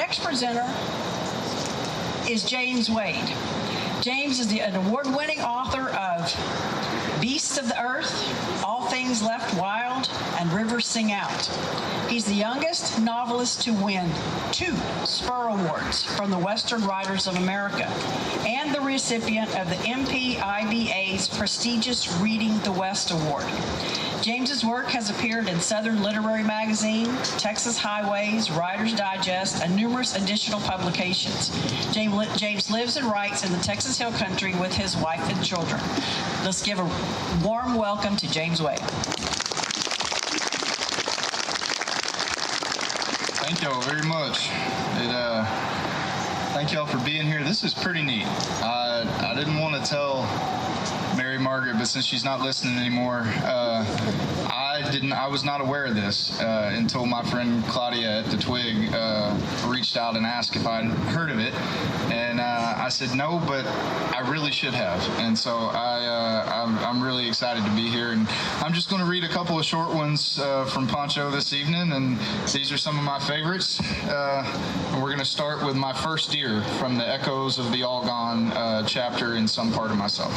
next presenter is James Wade. James is an award-winning author of Beasts of the Earth, All Things Left Wild, and Rivers Sing Out. He's the youngest novelist to win 2 Spur Awards from the Western Writers of America and the recipient of the MPIBA's prestigious Reading the West Award. James's work has appeared in Southern Literary Magazine, Texas Highways, Writer's Digest, and numerous additional publications. James lives and writes in the Texas Hill Country with his wife and children. Let's give a warm welcome to James Wade. Thank y'all very much. Thank y'all for being here. This is pretty neat. I didn't want to tell Mary Margaret, but since she's not listening anymore, I was not aware of this until my friend Claudia at the Twig reached out and asked if I'd heard of it, and I said no, but I really should have. And so I'm really excited to be here, and I'm just going to read a couple of short ones from Pancho this evening, and these are some of my favorites. And we're going to start with my first deer from the Echoes of the All Gone chapter in Some Part of Myself.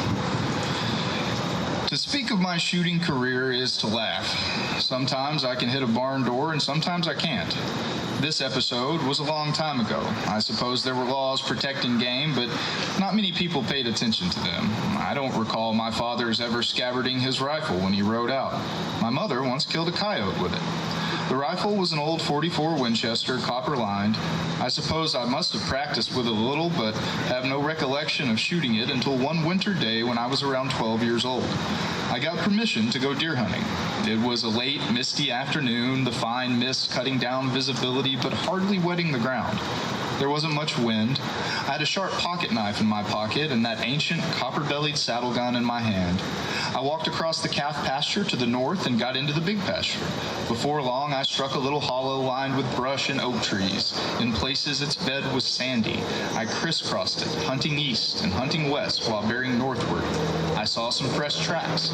To speak of my shooting career is to laugh. Sometimes I can hit a barn door and sometimes I can't. This episode was a long time ago. I suppose there were laws protecting game, but not many people paid attention to them. I don't recall my father's ever scabbarding his rifle when he rode out. My mother once killed a coyote with it. The rifle was an old .44 Winchester, copper-lined. I suppose I must have practiced with it a little, but have no recollection of shooting it until one winter day when I was around 12 years old. I got permission to go deer hunting. It was a late, misty afternoon, the fine mist cutting down visibility but hardly wetting the ground. There wasn't much wind. I had a sharp pocket knife in my pocket and that ancient copper-bellied saddle gun in my hand. I walked across the calf pasture to the north and got into the big pasture. Before long, I struck a little hollow lined with brush and oak trees. In places, its bed was sandy. I crisscrossed it, hunting east and hunting west while bearing northward. I saw some fresh tracks.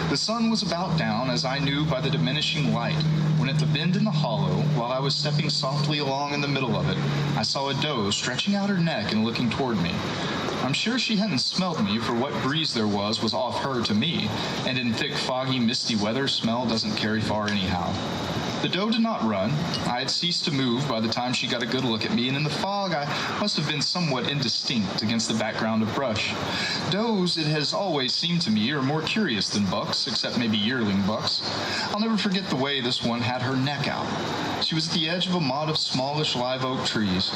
The sun was about down, as I knew by the diminishing light, when at the bend in the hollow, while I was stepping softly along in the middle of it, I saw a doe stretching out her neck and looking toward me. I'm sure she hadn't smelled me, for what breeze there was off her to me, and in thick, foggy, misty weather, smell doesn't carry far anyhow. The doe did not run. I had ceased to move by the time she got a good look at me, and in the fog I must have been somewhat indistinct against the background of brush. Does, it has always seemed to me, are more curious than bucks, except maybe yearling bucks. I'll never forget the way this one had her neck out. She was at the edge of a motte of smallish live oak trees.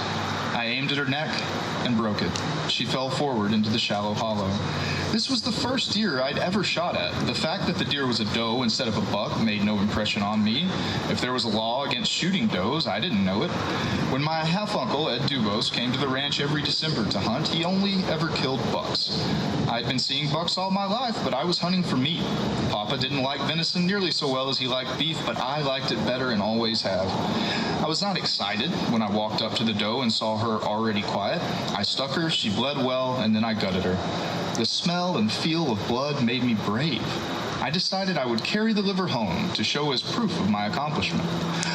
I aimed at her neck and broke it. She fell forward into the shallow hollow. This was the first deer I'd ever shot at. The fact that the deer was a doe instead of a buck made no impression on me. If there was a law against shooting does, I didn't know it. When my half-uncle, Ed Dubos, came to the ranch every December to hunt, he only ever killed bucks. I'd been seeing bucks all my life, but I was hunting for meat. Papa didn't like venison nearly so well as he liked beef, but I liked it better and always have. I was not excited when I walked up to the doe and saw her already quiet. I stuck her, she bled well, and then I gutted her. The smell and feel of blood made me brave. I decided I would carry the liver home to show as proof of my accomplishment.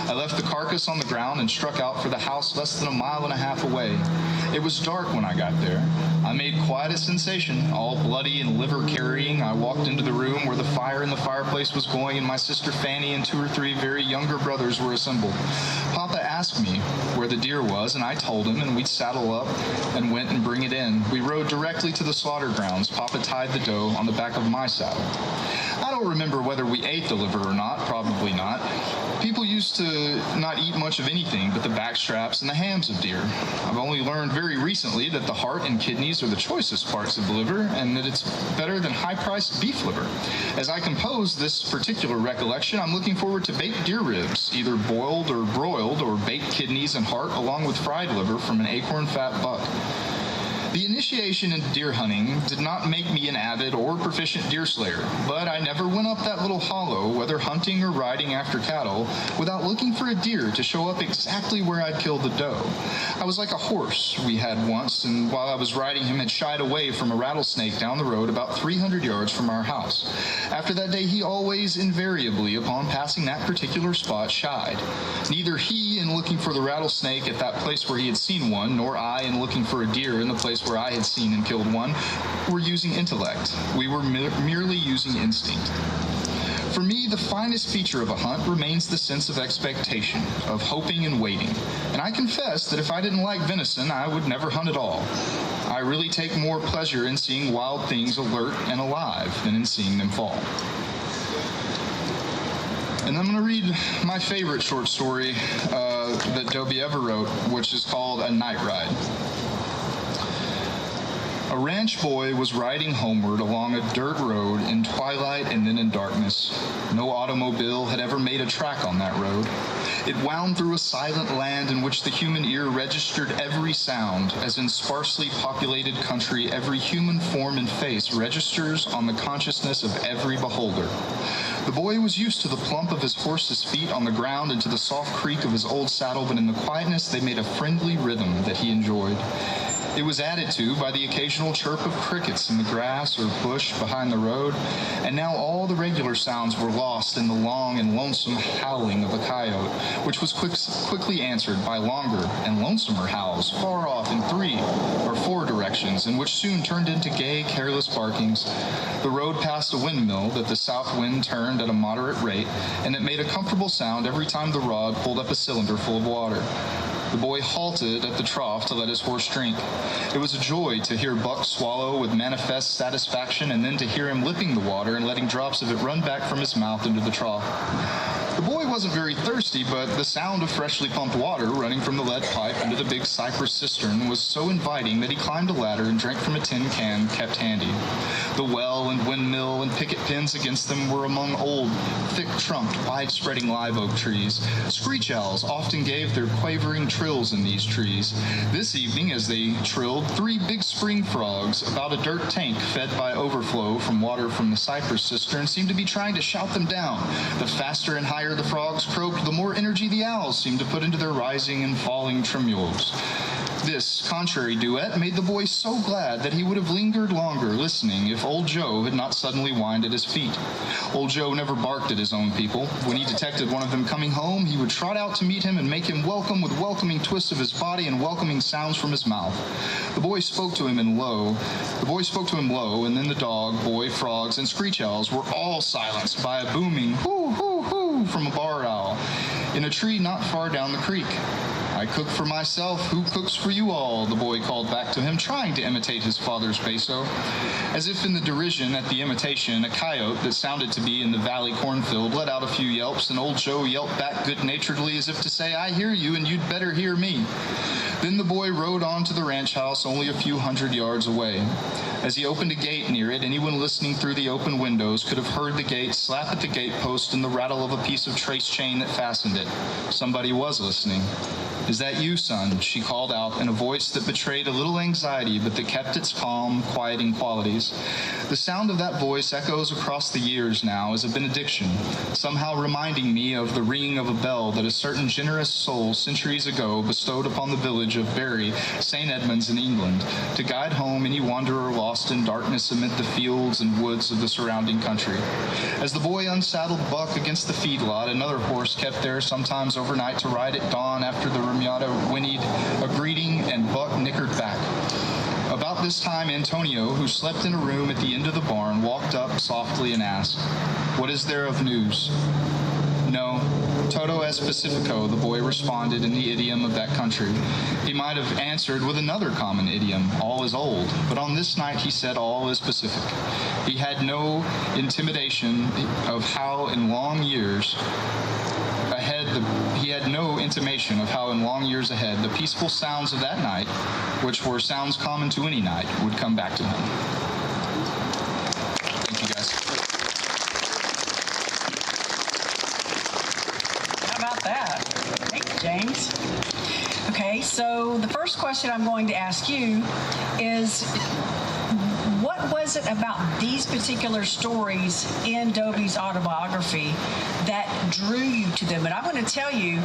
I left the carcass on the ground and struck out for the house less than a mile and a half away. It was dark when I got there. I made quite a sensation, all bloody and liver-carrying. I walked into the room where the fire in the fireplace was going and my sister Fanny and 2 or 3 very younger brothers were assembled. Papa asked me where the deer was, and I told him, and we'd saddle up and went and bring it in. We rode directly to the slaughter grounds. Papa tied the doe on the back of my saddle. I don't remember whether we ate the liver or not, probably not. People used to not eat much of anything but the back straps and the hams of deer. I've only learned very recently that the heart and kidneys are the choicest parts of the liver, and that it's better than high-priced beef liver. As I compose this particular recollection, I'm looking forward to baked deer ribs, either boiled or broiled, or baked kidneys and heart, along with fried liver from an acorn fat buck. The initiation in deer hunting did not make me an avid or proficient deer slayer, but I never went up that little hollow, whether hunting or riding after cattle, without looking for a deer to show up exactly where I'd killed the doe. I was like a horse we had once, and while I was riding him had shied away from a rattlesnake down the road about 300 yards from our house. After that day, he always invariably, upon passing that particular spot, shied. Neither he, in looking for the rattlesnake at that place where he had seen one, nor I, in looking for a deer in the place where I had seen and killed one, were using intellect. We were merely using instinct. For me, the finest feature of a hunt remains the sense of expectation, of hoping and waiting. And I confess that if I didn't like venison, I would never hunt at all. I really take more pleasure in seeing wild things alert and alive than in seeing them fall. And I'm going to read my favorite short story that Dobie ever wrote, which is called A Night Ride. A ranch boy was riding homeward along a dirt road in twilight and then in darkness. No automobile had ever made a track on that road. It wound through a silent land in which the human ear registered every sound, as in sparsely populated country every human form and face registers on the consciousness of every beholder. The boy was used to the plump of his horse's feet on the ground and to the soft creak of his old saddle, but in the quietness they made a friendly rhythm that he enjoyed. It was added to by the occasional chirp of crickets in the grass or bush behind the road, and now all the regular sounds were lost in the long and lonesome howling of a coyote, which was quickly answered by longer and lonesomer howls far off in 3 or 4 directions, and which soon turned into gay, careless barkings. The road passed a windmill that the south wind turned at a moderate rate, and it made a comfortable sound every time the rod pulled up a cylinder full of water. The boy halted at the trough to let his horse drink. It was a joy to hear Buck swallow with manifest satisfaction, and then to hear him lipping the water and letting drops of it run back from his mouth into the trough. The boy wasn't very thirsty, but the sound of freshly pumped water running from the lead pipe into the big cypress cistern was so inviting that he climbed a ladder and drank from a tin can kept handy. The well and windmill and picket pins against them were among old, thick-trunked, wide-spreading live oak trees. Screech owls often gave their quavering trills in these trees. This evening, as they trilled, 3 big spring frogs about a dirt tank fed by overflow from water from the cypress cistern seemed to be trying to shout them down. The faster and higher the frogs croaked, the more energy the owls seemed to put into their rising and falling tremulos. This contrary duet made the boy so glad that he would have lingered longer listening if old Joe had not suddenly whined at his feet. Old Joe never barked at his own people. When he detected one of them coming home, he would trot out to meet him and make him welcome with welcoming twists of his body and welcoming sounds from his mouth. The boy spoke to him low, and then the dog, boy, frogs, and screech owls were all silenced by a booming hoo, hoo, hoo from a barred owl in a tree not far down the creek. I cook for myself, who cooks for you all, the boy called back to him, trying to imitate his father's basso. As if in the derision at the imitation, a coyote that sounded to be in the valley cornfield let out a few yelps, and old Joe yelped back good-naturedly as if to say, I hear you, and you'd better hear me. Then the boy rode on to the ranch house only a few hundred yards away. As he opened a gate near it, anyone listening through the open windows could have heard the gate slap at the gatepost and the rattle of a piece of trace chain that fastened it. Somebody was listening. Is that you, son? She called out in a voice that betrayed a little anxiety, but that kept its calm, quieting qualities. The sound of that voice echoes across the years now as a benediction, somehow reminding me of the ringing of a bell that a certain generous soul centuries ago bestowed upon the village of Bury, St. Edmunds in England, to guide home any wanderer lost in darkness amid the fields and woods of the surrounding country. As the boy unsaddled Buck against the feedlot, another horse kept there sometimes overnight to ride at dawn after the Remiata whinnied a greeting, and Buck nickered back. About this time, Antonio, who slept in a room at the end of the barn, walked up softly and asked, What is there of news? No, todo es pacifico, the boy responded in the idiom of that country. He might have answered with another common idiom, all is old, but on this night he said all is pacific. He had no intimidation of how in long years ahead, the peaceful sounds of that night, which were sounds common to any night, would come back to him. Thank you, guys. How about that? Thank you, James. Okay, so So the first question I'm going to ask you is, what was it about these particular stories in Dobie's autobiography that drew you to them? And I'm going to tell you,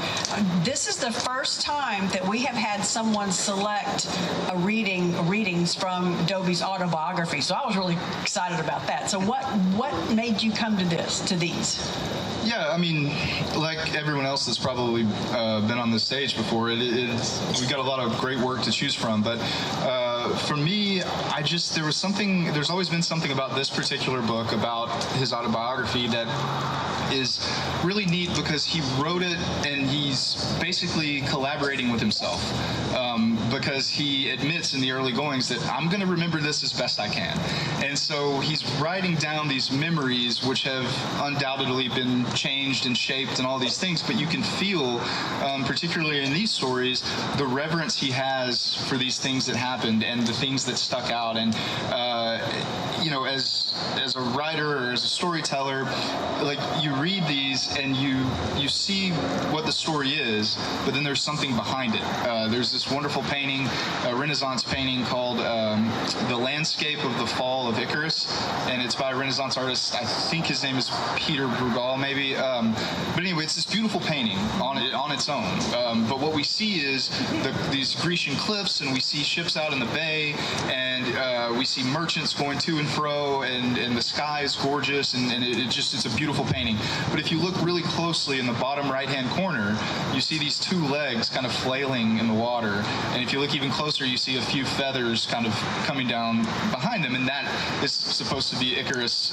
this is the first time that we have had someone select readings from Dobie's autobiography. So I was really excited about that. So what made you come to these? Yeah, I mean, like everyone else that's probably been on this stage before, we got a lot of great work to choose from. But for me, there's always been something about this particular book, about his autobiography, that is really neat because he wrote it and he's basically collaborating with himself. Because he admits in the early goings that I'm going to remember this as best I can. And so he's writing down these memories which have undoubtedly been changed and shaped and all these things, but you can feel, particularly in these stories, the reverence he has for these things that happened and the things that stuck out. And as a writer or as a storyteller, like, you read these and you see what the story is, but then there's something behind it. There's this wonderful painting, a Renaissance painting called The Landscape of the Fall of Icarus, and it's by a Renaissance artist. I think his name is Peter Bruegel, maybe. But anyway, it's this beautiful painting on its own. But what we see is these Grecian cliffs, and we see ships out in the bay, and we see merchants going to and fro, and the sky is gorgeous, and it's a beautiful painting. But if you look really closely in the bottom right-hand corner, you see these two legs kind of flailing in the water, and if you look even closer, you see a few feathers kind of coming down behind them, and that is supposed to be Icarus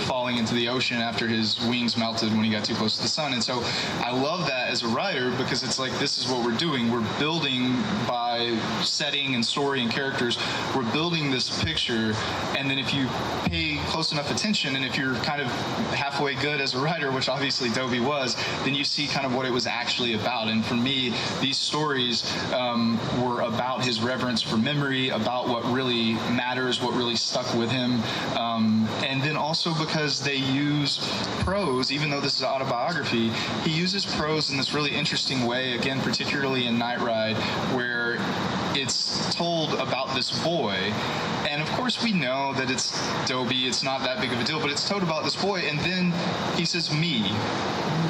falling into the ocean after his wings melted when he got too close to the sun. And so I love that as a writer, because it's like, this is what we're doing. We're building by setting and story and characters. We're building this picture, and then if you pay close enough attention, and if you're kind of halfway good as a writer, which obviously Dobie was, then you see kind of what it was actually about. And for me, these stories were about his reverence for memory, about what really matters, what really stuck with him, and then also because they use prose. Even though this is an autobiography, he uses prose in this really interesting way, again, particularly in Night Ride, where it's told about this boy, and of course we know that it's Dobie, it's not that big of a deal, but it's told about this boy, and then he says me.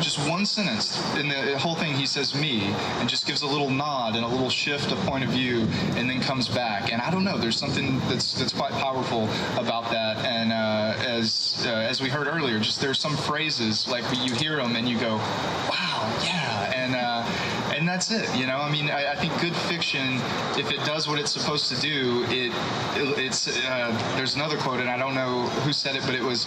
Just one sentence in the whole thing, he says me, and just gives a little nod and a little shift of point of view, and then comes back. And I don't know, there's something that's quite powerful about that. And as we heard earlier, just there's some phrases, like, you hear them and you go, wow, yeah, and that's it. I mean, I think good fiction, if it does what it's supposed to do, it's there's another quote, and I don't know who said it, but it was,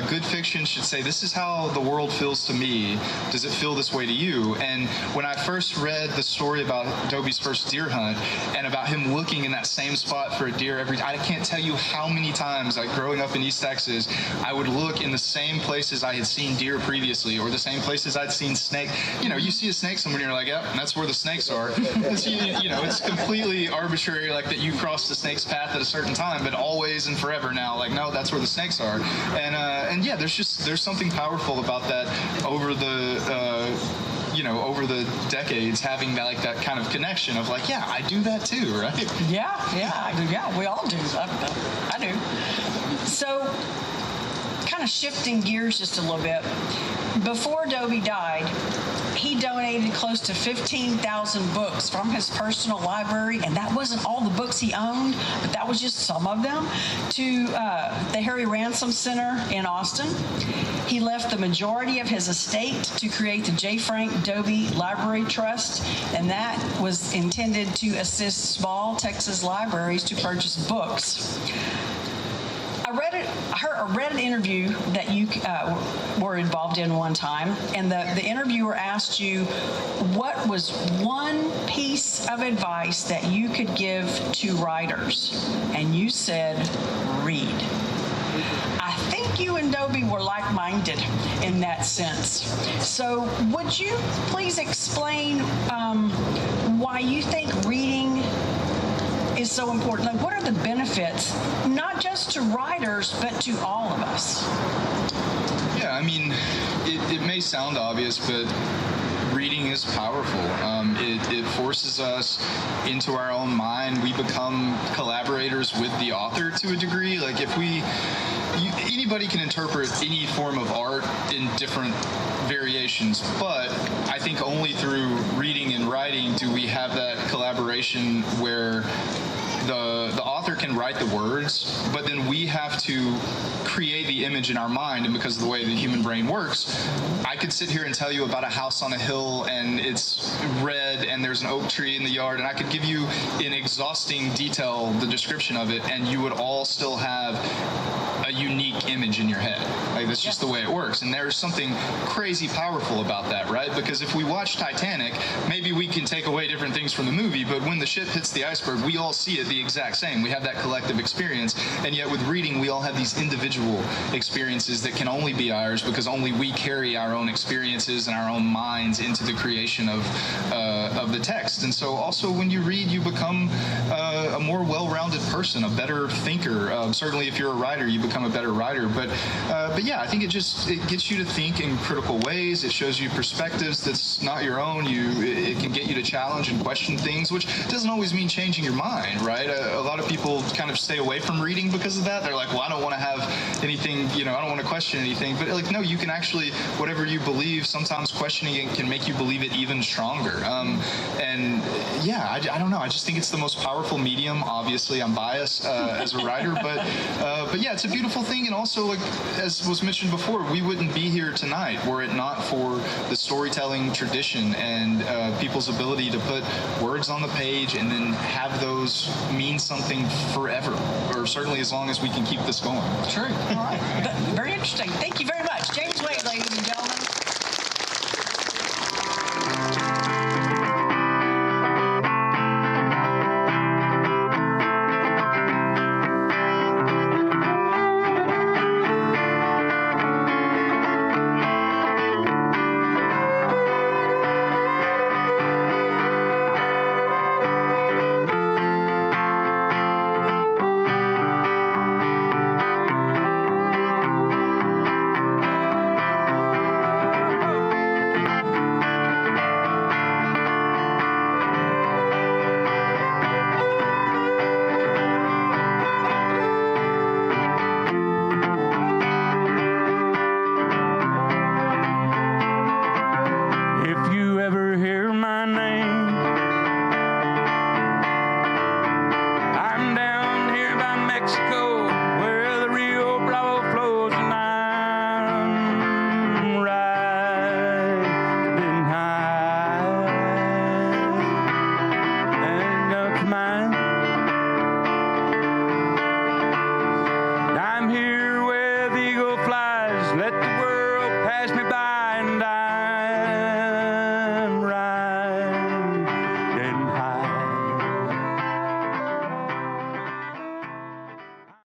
good fiction should say, this is how the world feels to me. Does it feel this way to you? And when I first read the story about Dobie's first deer hunt, and about him looking in that same spot for a deer I can't tell you how many times, like, growing up in East Texas, I would look in the same places I had seen deer previously, or the same places I'd seen snake. You see a snake somewhere, and you're like, yep, that's where the snakes are. It's completely arbitrary, like, that you cross the snake's path at a certain time, but always and forever now, like, no, that's where the snakes are. And yeah, there's something powerful about that over the decades, having that kind of connection of, like, yeah, I do that too, right? Yeah, I do. Yeah, we all do. I do. So, kind of shifting gears just a little bit. Before Dobie died, he donated close to 15,000 books from his personal library, and that wasn't all the books he owned, but that was just some of them, to the Harry Ransom Center in Austin. He left the majority of his estate to create the J. Frank Dobie Library Trust, and that was intended to assist small Texas libraries to purchase books. I read an interview that you were involved in one time, and the interviewer asked you, what was one piece of advice that you could give to writers? And you said, read. I think you and Dobie were like-minded in that sense. So would you please explain why you think reading is so important? Like, what are the benefits, not just to writers, but to all of us? Yeah, I mean, it may sound obvious, but reading is powerful. It forces us into our own mind. We become collaborators with the author to a degree. Like anybody can interpret any form of art in different variations, but I think only through reading and writing do we have that collaboration where the author can write the words, but then we have to create the image in our mind. And because of the way the human brain works, I could sit here and tell you about a house on a hill and it's red and there's an oak tree in the yard, and I could give you in exhausting detail the description of it, and you would all still have a unique image in your head. Like, that's just the way it works. And there's something crazy powerful about that, right? Because if we watch Titanic, maybe we can take away different things from the movie, but when the ship hits the iceberg, we all see it the exact same. We have that collective experience, and yet with reading, we all have these individual experiences that can only be ours because only we carry our own experiences and our own minds into the creation of the text. And so also when you read, you become a more well-rounded person, a better thinker. Certainly if you're a writer, you become a better writer. But yeah, I think it gets you to think in critical ways. It shows you perspectives that's not your own. It can get you to challenge and question things, which doesn't always mean changing your mind, right? A lot of people kind of stay away from reading because of that. They're like, well, I don't want to have anything, I don't want to question anything. But like, no, you can actually, whatever you believe, sometimes questioning it can make you believe it even stronger. And yeah, I don't know. I just think it's the most powerful medium. Obviously, I'm biased as a writer, but yeah, it's a beautiful thing. And also, like as was mentioned before, we wouldn't be here tonight were it not for the storytelling tradition and people's ability to put words on the page and then have those mean something forever, or certainly as long as we can keep this going. True. All right. Very interesting. Thank you very much, James.